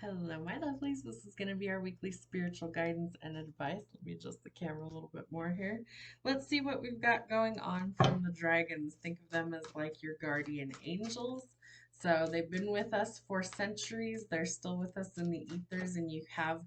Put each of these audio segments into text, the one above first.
Hello, my lovelies. This is going to be our weekly spiritual guidance and advice. Let me adjust the camera a little bit more here. Let's see what we've got going on from the dragons. Think of them as like your guardian angels. So they've been with us for centuries. They're still with us in the ethers, and you have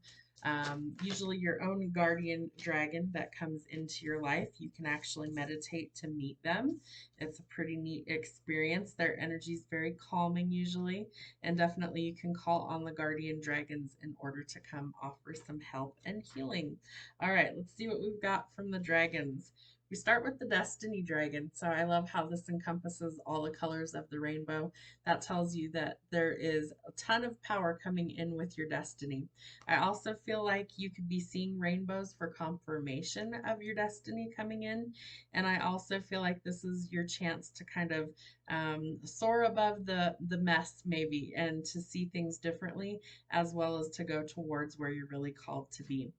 usually your own guardian dragon that comes into your life. You can actually meditate to meet them. It's a pretty neat experience. Their energy is very calming usually, and definitely you can call on the guardian dragons in order to come offer some help and healing. All right, let's see what we've got from the dragons. We start with the Destiny Dragon. So I love how this encompasses all the colors of the rainbow. That tells you that there is a ton of power coming in with your destiny. I also feel like you could be seeing rainbows for confirmation of your destiny coming in. And I also feel like this is your chance to kind of soar above the mess maybe, and to see things differently, as well as to go towards where you're really called to be.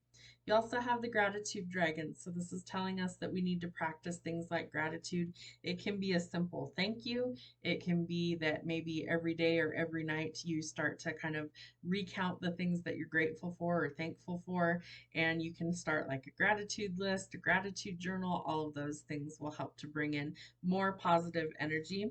You also have the gratitude dragon. So this is telling us that we need to practice things like gratitude. It can be a simple thank you. It can be that maybe every day or every night you start to kind of recount the things that you're grateful for or thankful for. And you can start like a gratitude list, a gratitude journal. All of those things will help to bring in more positive energy.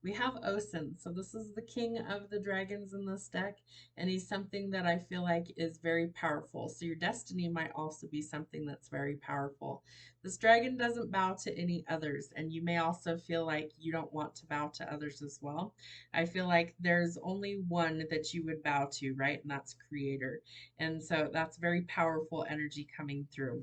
We have Osin. So this is the king of the dragons in this deck, and he's something that I feel like is very powerful. So your destiny might also be something that's very powerful. This dragon doesn't bow to any others, and you may also feel like you don't want to bow to others as well. I feel like there's only one that you would bow to, right? And that's Creator. And so that's very powerful energy coming through.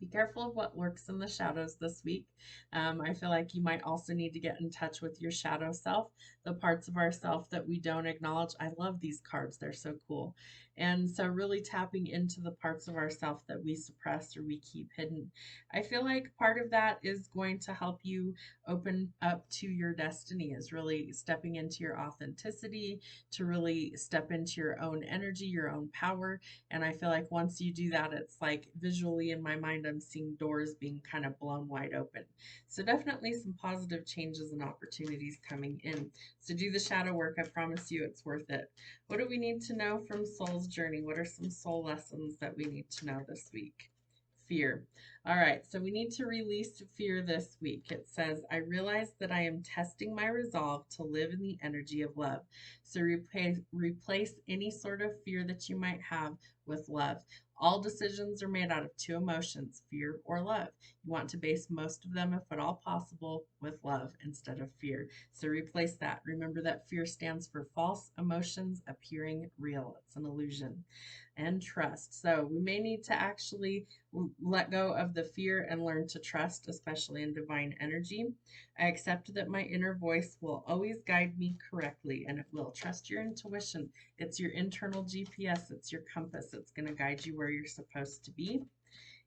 Be careful of what lurks in the shadows this week. I feel like you might also need to get in touch with your shadow self, the parts of ourself that we don't acknowledge. I love these cards, they're so cool. And so, really tapping into the parts of ourself that we suppress or we keep hidden. I feel like part of that is going to help you open up to your destiny, is really stepping into your authenticity, to really step into your own energy, your own power. And I feel like once you do that, it's like visually in my mind, I'm seeing doors being kind of blown wide open. So definitely some positive changes and opportunities coming in. So do the shadow work. I promise you it's worth it. What do we need to know from Soul's Journey? What are some soul lessons that we need to know this week? Fear. All right, so we need to release fear this week. It says, I realize that I am testing my resolve to live in the energy of love. So replace any sort of fear that you might have with love. All decisions are made out of two emotions, fear or love. You want to base most of them, if at all possible, with love instead of fear. So replace that. Remember that fear stands for false emotions appearing real. It's an illusion. And trust. So we may need to actually let go of the fear and learn to trust, especially in divine energy. I accept that my inner voice will always guide me correctly, and it will. Trust your intuition. It's your internal GPS, it's your compass. It's going to guide you where you're supposed to be.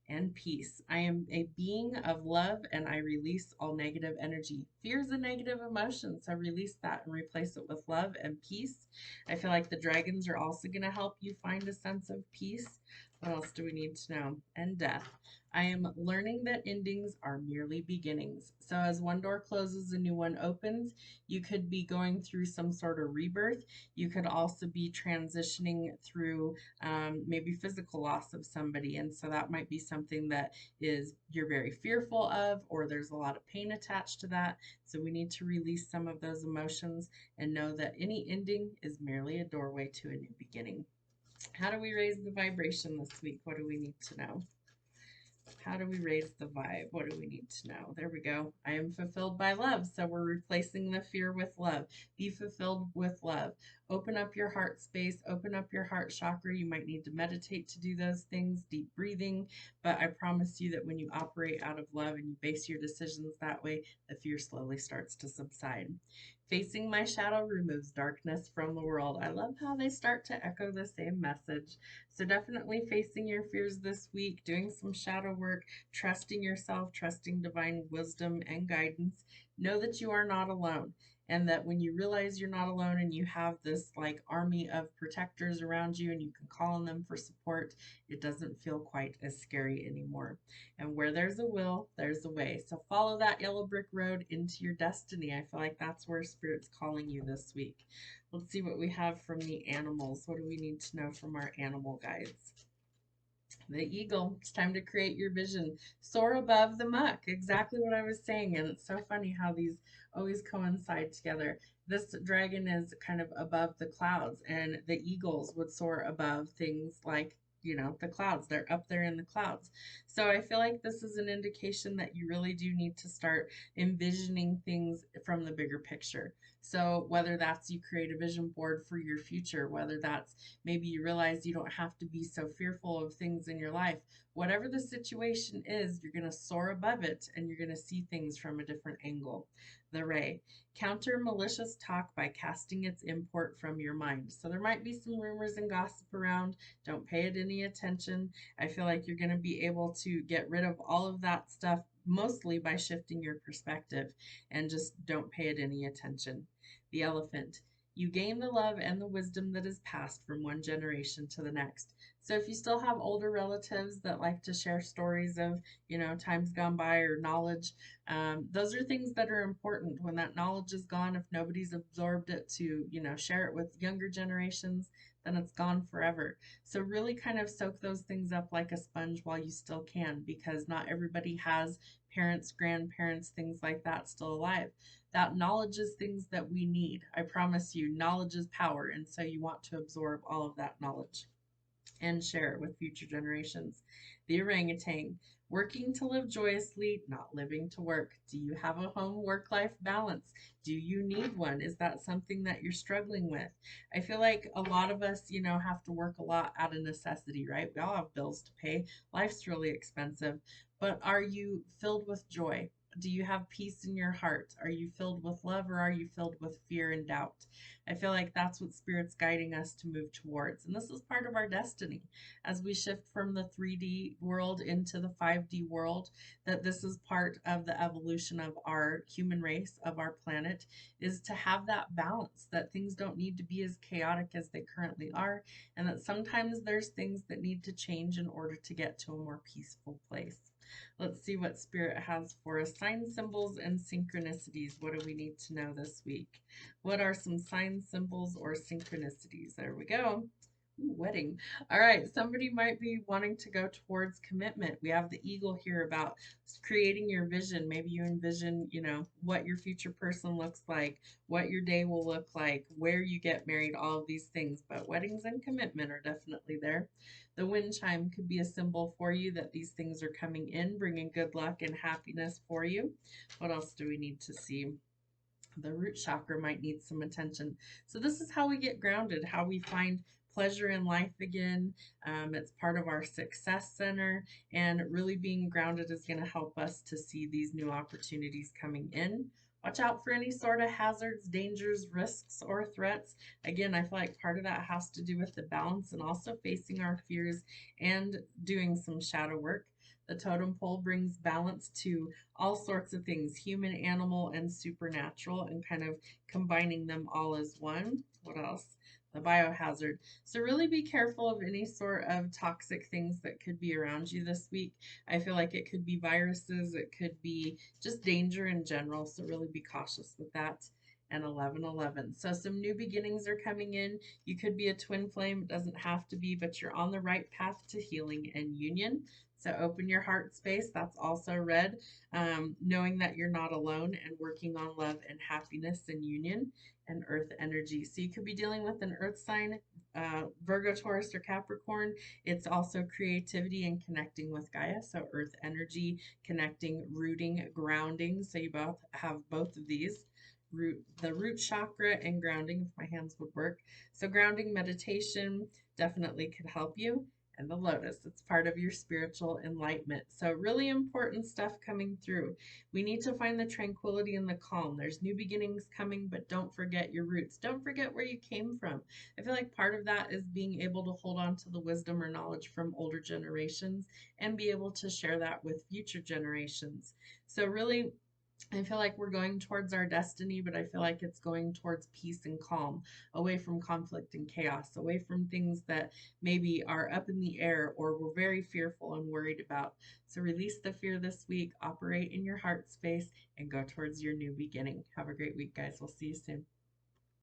And peace. I am a being of love, and I release all negative energy. Fear is a negative emotion, so release that and replace it with love and peace. I feel like the dragons are also going to help you find a sense of peace. What else do we need to know? And death. I am learning that endings are merely beginnings. So as one door closes, a new one opens. You could be going through some sort of rebirth. You could also be transitioning through maybe physical loss of somebody. And so that might be something that is you're very fearful of, or there's a lot of pain attached to that. So we need to release some of those emotions and know that any ending is merely a doorway to a new beginning. How do we raise the vibration this week? What do we need to know? How do we raise the vibe? What do we need to know? There we go. I am fulfilled by love. So we're replacing the fear with love. Be fulfilled with love. Open up your heart space. Open up your heart chakra. You might need to meditate to do those things, deep breathing. But I promise you that when you operate out of love and you base your decisions that way, the fear slowly starts to subside. Facing my shadow removes darkness from the world. I love how they start to echo the same message. So definitely facing your fears this week, doing some shadow work, trusting yourself, trusting divine wisdom and guidance. Know that you are not alone. and that when you realize you're not alone and you have this like army of protectors around you and you can call on them for support, it doesn't feel quite as scary anymore. And where there's a will, there's a way. So follow that yellow brick road into your destiny. I feel like that's where Spirit's calling you this week. Let's see what we have from the animals. What do we need to know from our animal guides? The eagle, it's time to create your vision. Soar above the muck. Exactly what I was saying. And it's so funny how these always coincide together. This dragon is kind of above the clouds, and the eagles would soar above things like, the clouds. They're up there in the clouds. So I feel like this is an indication that you really do need to start envisioning things from the bigger picture. So whether that's you create a vision board for your future, whether that's maybe you realize you don't have to be so fearful of things in your life. Whatever the situation is, you're going to soar above it and you're going to see things from a different angle. The ray. Counter malicious talk by casting its import from your mind. So there might be some rumors and gossip around. Don't pay it any attention. I feel like you're going to be able to get rid of all of that stuff mostly by shifting your perspective, and just don't pay it any attention. The elephant. You gain the love and the wisdom that is passed from one generation to the next. So if you still have older relatives that like to share stories of, times gone by or knowledge, those are things that are important. When that knowledge is gone, if nobody's absorbed it to, share it with younger generations, then it's gone forever. So really kind of soak those things up like a sponge while you still can, because not everybody has parents, grandparents, things like that still alive. That knowledge is things that we need. I promise you, knowledge is power. And so you want to absorb all of that knowledge and share it with future generations. The orangutan, working to live joyously, not living to work. Do you have a home work life balance? Do you need one? Is that something that you're struggling with? I feel like a lot of us, have to work a lot out of necessity, right? We all have bills to pay. Life's really expensive. But are you filled with joy? Do you have peace in your heart? Are you filled with love, or are you filled with fear and doubt? I feel like that's what Spirit's guiding us to move towards. And this is part of our destiny as we shift from the 3D world into the 5D world, that this is part of the evolution of our human race, of our planet, is to have that balance, that things don't need to be as chaotic as they currently are, and that sometimes there's things that need to change in order to get to a more peaceful place. Let's see what Spirit has for us. Sign symbols and synchronicities. What do we need to know this week? What are some sign symbols or synchronicities? There we go. Ooh, wedding. All right, somebody might be wanting to go towards commitment. We have the eagle here about creating your vision. Maybe you envision, what your future person looks like, what your day will look like, where you get married, all of these things. But weddings and commitment are definitely there. The wind chime could be a symbol for you that these things are coming in, bringing good luck and happiness for you. What else do we need to see? The root chakra might need some attention. So this is how we get grounded, how we find pleasure in life again. It's part of our success center, and really being grounded is going to help us to see these new opportunities coming in. Watch out for any sort of hazards, dangers, risks, or threats. Again, I feel like part of that has to do with the balance and also facing our fears and doing some shadow work. The totem pole brings balance to all sorts of things, human, animal, and supernatural, and kind of combining them all as one. What else? The biohazard. So really be careful of any sort of toxic things that could be around you this week. I feel like it could be viruses, it could be just danger in general. So really be cautious with that. And 1111. So some new beginnings are coming in. You could be a twin flame. It doesn't have to be, but you're on the right path to healing and union. So open your heart space. That's also red. Knowing that you're not alone and working on love and happiness and union and earth energy. So you could be dealing with an earth sign, Virgo, Taurus, or Capricorn. It's also creativity and connecting with Gaia. So earth energy, connecting, rooting, grounding. So you both have both of these. The root chakra and grounding, if my hands would work. So grounding meditation definitely could help you. And the lotus, it's part of your spiritual enlightenment. So really important stuff coming through. We need to find the tranquility and the calm. There's new beginnings coming, but don't forget your roots. Don't forget where you came from. I feel like part of that is being able to hold on to the wisdom or knowledge from older generations and be able to share that with future generations. So really I feel like we're going towards our destiny, but I feel like it's going towards peace and calm, away from conflict and chaos, away from things that maybe are up in the air or we're very fearful and worried about. So release the fear this week, operate in your heart space, and go towards your new beginning. Have a great week, guys. We'll see you soon.